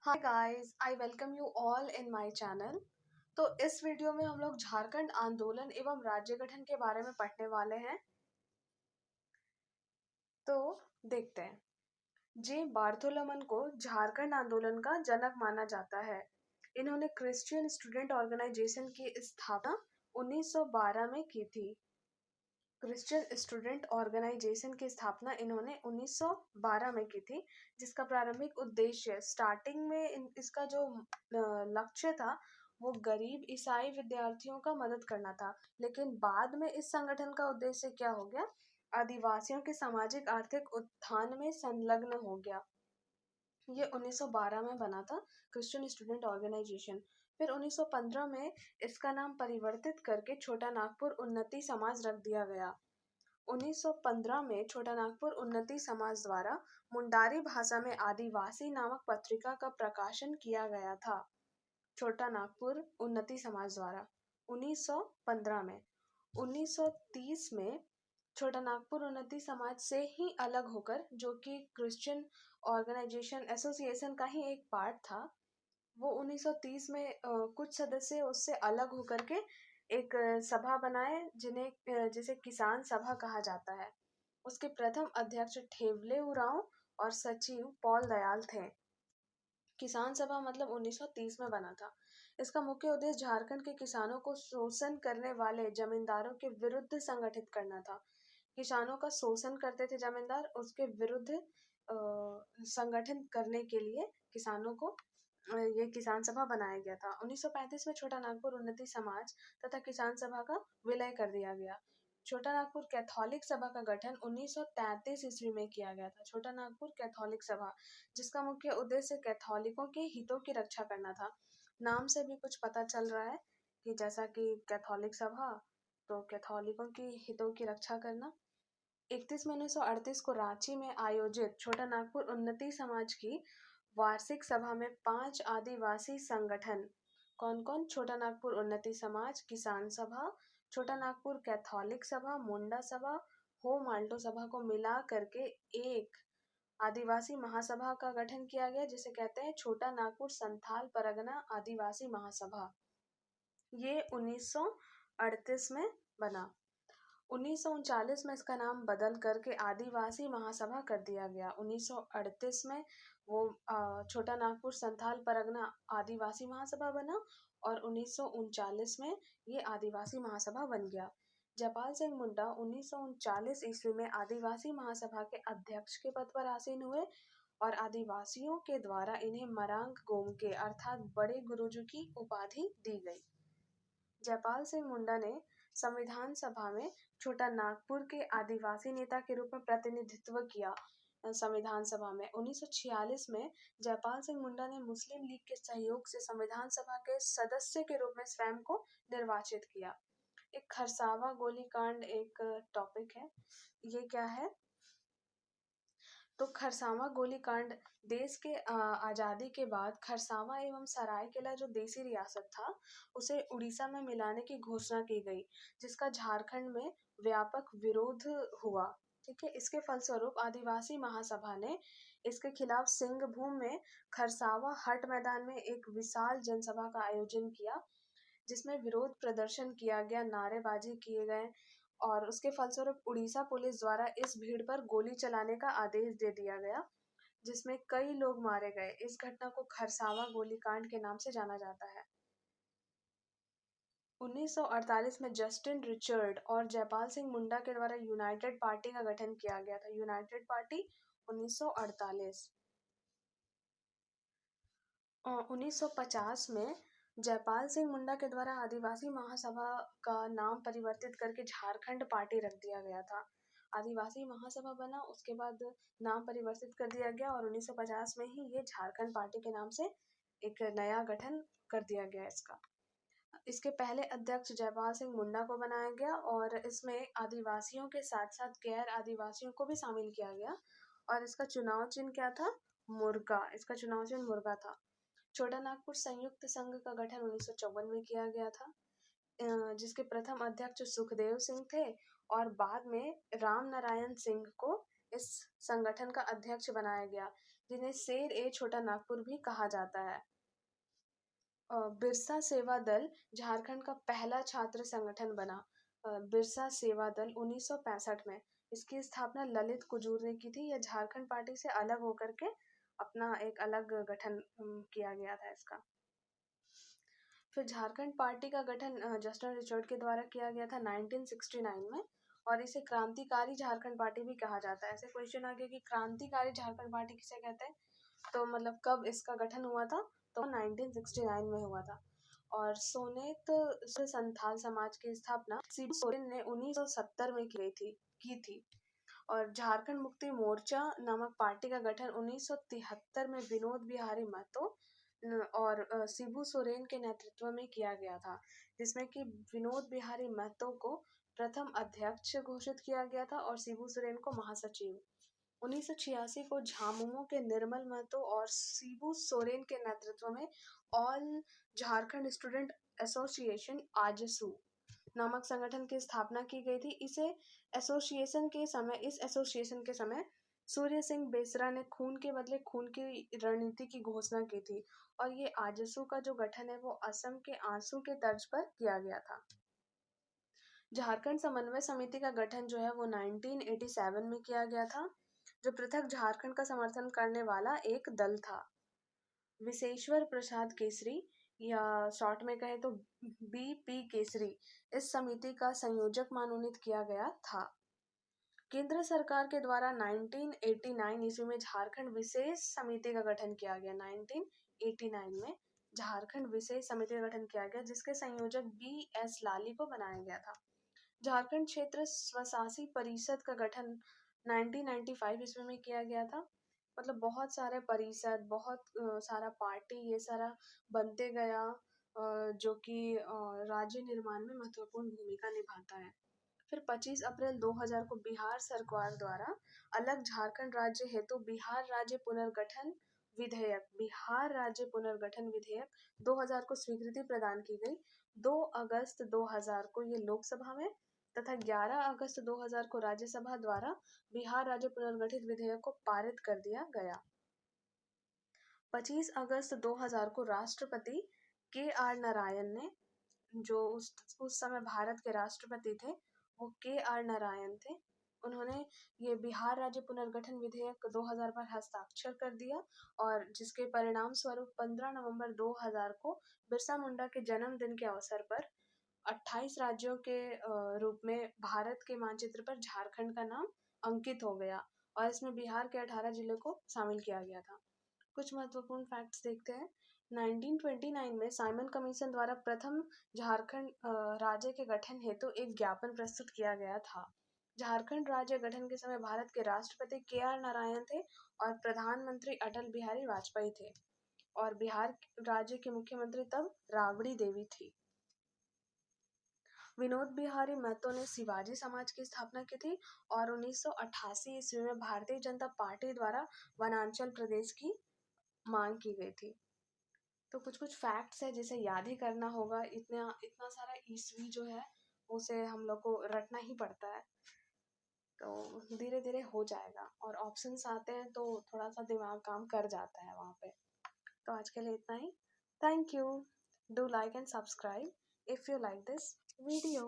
Hi guys, I welcome you all in my channel. तो इस video में हम लोग झारखंड आंदोलन एवं राज्य गठन के बारे में पढ़ने वाले हैं। तो देखते हैं। जे बार्थोलोमन को झारखंड आंदोलन का जनक माना जाता है। इन्होंने क्रिश्चियन स्टूडेंट ऑर्गेनाइजेशन की स्थापना 1912 में की थी। क्रिश्चियन स्टूडेंट ऑर्गेनाइजेशन की स्थापना इन्होंने 1912 में की थी, जिसका प्रारंभिक उद्देश्य स्टार्टिंग में इसका जो लक्ष्य था वो गरीब ईसाई विद्यार्थियों का मदद करना था। लेकिन बाद में इस संगठन का उद्देश्य क्या हो गया? आदिवासियों के सामाजिक आर्थिक उत्थान में संलग्न हो गया। ये 1912 में बना था क्रिश्चियन स्टूडेंट ऑर्गेनाइजेशन। फिर 1915 में इसका नाम परिवर्तित करके छोटा नागपुर उन्नति समाज रख दिया गया। 1915 में छोटा नागपुर उन्नति समाज द्वारा मुंडारी भाषा में आदिवासी नामक पत्रिका का प्रकाशन किया गया था। छोटा नागपुर उन्नति समाज द्वारा 1915 में। 1930 में छोटा नागपुर उन्नति समाज से ही अलग होकर, जो कि क्रिश्चियन ऑर्गेनाइजेशन एसोसिएशन का ही एक पार्ट था, वो 1930 में कुछ सदस्य उससे अलग होकर के एक सभा बनाए, जिसे किसान सभा कहा जाता है। उसके प्रथम अध्यक्ष ठेवले उरांव और सचिव पॉल दयाल थे। किसान सभा मतलब 1930 में बना था। इसका मुख्य उद्देश्य झारखंड के किसानों को शोषण करने वाले जमींदारों के विरुद्ध संगठित करना था। किसानों का शोषण करते थे जमींदार, उसके विरुद्ध संगठन करने के लिए किसानों को ये किसान सभा बनाया गया था। 1935 में छोटा नागपुर उन्नति समाज तथा किसान सभा का विलय कर दिया गया। छोटा नागपुर कैथोलिक सभा का गठन 1933 ईस्वी में किया गया था। छोटा नागपुर कैथोलिक सभा, जिसका मुख्य उद्देश्य कैथोलिकों के हितों की रक्षा करना था। नाम से भी कुछ पता चल रहा है कि जैसा कि कैथोलिक सभा, तो कैथोलिकों की हितों की रक्षा करना। 31 मई 1938 को रांची में आयोजित छोटा नागपुर उन्नति समाज की वार्षिक सभा में 5 आदिवासी संगठन, कौन कौन? छोटा नागपुर उन्नति समाज, किसान सभा, छोटा नागपुर कैथोलिक सभा, मुंडा सभा, हो माल्टो सभा को मिला करके एक आदिवासी महासभा का गठन किया गया, जिसे कहते हैं छोटा नागपुर संथाल परगना आदिवासी महासभा। ये 1938 में बना। 1939 में इसका नाम बदल करके आदिवासी महासभा कर दिया गया। 1938 में वो छोटा नागपुर संथाल परगना आदिवासी महासभा बना और 1939 में ये आदिवासी महासभा बन गया। जयपाल सिंह मुंडा 1939 ईस्वी में आदिवासी महासभा के अध्यक्ष के पद पर आसीन हुए और आदिवासियों के द्वारा इन्हें मरांग गोमके अर्थात बड़े गुरुजी की उपाधि दी गई। जयपाल सिंह मुंडा ने संविधान सभा में छोटा नागपुर के आदिवासी नेता के रूप में प्रतिनिधित्व किया। संविधान सभा में 1946 में जयपाल सिंह मुंडा ने मुस्लिम लीग के सहयोग से संविधान सभा के सदस्य के रूप में स्वयं को निर्वाचित किया। एक खरसावा गोलीकांड एक टॉपिक है। ये क्या है? तो खरसावा गोलीकांड देश के आज़ादी के बाद खरसावा एवं सरायकेला जो देसी रियासत था, उसे उड़ीसा में मिलाने की घोषणा की गई, जिसका झारखंड में व्यापक विरोध हुआ। ठीक है, इसके फलस्वरूप आदिवासी महासभा ने इसके खिलाफ सिंहभूम में खरसावा हट मैदान में एक विशाल जनसभा का आयोजन किया, जिसमें विरोध प्रदर्शन किया गया, नारेबाजी किए गए और उसके फलस्वरूप उड़ीसा पुलिस द्वारा इस भीड़ पर गोली चलाने का आदेश दे दिया गया, जिसमें कई लोग मारे गए। इस घटना को खरसावा गोलीकांड के नाम से जाना जाता है। 1948 में जस्टिन रिचर्ड और जयपाल सिंह मुंडा के द्वारा यूनाइटेड पार्टी का गठन किया गया था। United party 1948। 1950 में जयपाल सिंह मुंडा के द्वारा आदिवासी महासभा का नाम परिवर्तित करके झारखंड पार्टी रख दिया गया था। आदिवासी महासभा बना, उसके बाद नाम परिवर्तित कर दिया गया और 1950 में ही ये झारखंड पार्टी के नाम से एक नया गठन कर दिया गया इसका। इसके पहले अध्यक्ष जयपाल सिंह मुंडा को बनाया गया और इसमें आदिवासियों के साथ साथ गैर आदिवासियों को भी शामिल किया गया और इसका चुनाव चिन्ह क्या था? मुर्गा। इसका चुनाव चिन्ह मुर्गा था। छोटा नागपुर संयुक्त संघ का गठन 1954 में किया गया था, जिसके प्रथम अध्यक्ष सुखदेव सिंह थे और बाद में राम नारायण सिंह को इस संगठन का अध्यक्ष बनाया गया। जिन्हें शेर ए छोटा नागपुर भी कहा जाता है। बिरसा सेवा दल झारखंड का पहला छात्र संगठन बना। बिरसा सेवा दल 1965 में। इसकी स्थापना ललित कुजूर ने की थी। यह झारखंड पार्टी से अलग होकर के अपना एक अलग गठन किया गया था इसका। फिर झारखंड पार्टी का गठन जस्टिन रिचर्ड के द्वारा किया गया था 1969 में, और इसे क्रांतिकारी झारखंड पार्टी भी कहा जाता है। ऐसे क्वेश्चन आ गया कि क्रांतिकारी झारखंड पार्टी किसे कहते हैं, तो मतलब कब इसका गठन हुआ था, तो 1969 में हुआ था। और सोनेत से संथाल समाज की स्थापना शिबू सोरेन ने 1970 में की थी। और झारखंड मुक्ति मोर्चा नामक पार्टी का गठन 1973 में विनोद बिहारी महतो और शिबू सोरेन के नेतृत्व में किया गया था, जिसमें कि विनोद बिहारी महतो को प्रथम अध्यक्ष घोषित किया गया था और शिबू सोरेन को महासचिव। 1986 को झामुमो के निर्मल महतो और शिबू सोरेन के नेतृत्व में all Jharkhand student association AJSU नामक संगठन की स्थापना की गई थी। इस एसोसिएशन के समय सूर्य सिंह बेसरा ने खून के बदले खून की रणनीति की घोषणा की थी, और ये आजसू का जो गठन है वो असम के आंसू के तर्ज पर किया गया था। झारखंड समन्वय समिति का गठन जो है वो 1987 में किया गया था, जो पृथक झारखंड का समर्थन करने वाला एक दल था। विशेश्वर प्रसाद केसरी, या शॉर्ट में कहें तो बीपी केसरी, इस समिति का संयोजक मनोनीत किया गया था। केंद्र सरकार के द्वारा 1989 ईस्वी में झारखंड विशेष समिति का गठन किया गया। 1989 में झारखंड विशेष समिति का गठन किया गया, जिसके संयोजक BS लाली को बनाया गया था। झारखंड क्षेत्र स्वशासी परिषद का गठन 1995 ईस्वी में किया गया था। मतलब बहुत सारे परिषद, बहुत सारा पार्टी, ये सारा बनते गया, जो कि राज्य निर्माण में महत्वपूर्ण भूमिका निभाता है। फिर 25 अप्रैल 2000 को बिहार सरकार द्वारा अलग झारखंड राज्य हेतु बिहार राज्य पुनर्गठन विधेयक 2000 को स्वीकृति प्रदान की गई। 2 अगस्त 2000 को ये लोकसभा में तथा 11 अगस्त 2000 को राज्यसभा द्वारा बिहार राज्य पुनर्गठित विधेयक को पारित कर दिया गया। 25 अगस्त 2000 को राष्ट्रपति KR नारायण ने, जो उस समय भारत के राष्ट्रपति थे, वो KR नारायण थे, उन्होंने ये बिहार राज्य पुनर्गठन विधेयक 2000 पर हस्ताक्षर कर दिया, और जिसके परिणाम स्वरूप 15 नवंबर 2000 को बिरसा मुंडा के जन्मदिन के अवसर पर 28 राज्यों के रूप में भारत के मानचित्र पर झारखंड का नाम अंकित हो गया, और इसमें बिहार के 18 जिलों को शामिल किया गया था। कुछ महत्वपूर्ण फैक्ट्स देखते हैं। 1929 में साइमन कमीशन द्वारा प्रथम झारखंड राज्य के गठन हेतु एक ज्ञापन प्रस्तुत किया गया था। झारखंड राज्य गठन के समय भारत के राष्ट्रपति KR नारायण थे और प्रधानमंत्री अटल बिहारी वाजपेयी थे, और बिहार राज्य के मुख्यमंत्री तब राबड़ी देवी थी। विनोद बिहारी महतो ने शिवाजी समाज की स्थापना की थी, और 1988 ईस्वी में भारतीय जनता पार्टी द्वारा वनांचल प्रदेश की मांग की गई थी। तो कुछ कुछ फैक्ट्स है जिसे याद ही करना होगा। इतना सारा ईस्वी जो है उसे हम लोग को रटना ही पड़ता है, तो धीरे धीरे हो जाएगा, और ऑप्शंस आते हैं तो थोड़ा सा दिमाग काम कर जाता है वहाँ पे। तो आज के लिए इतना ही। Thank you. Do like and subscribe if you like this video.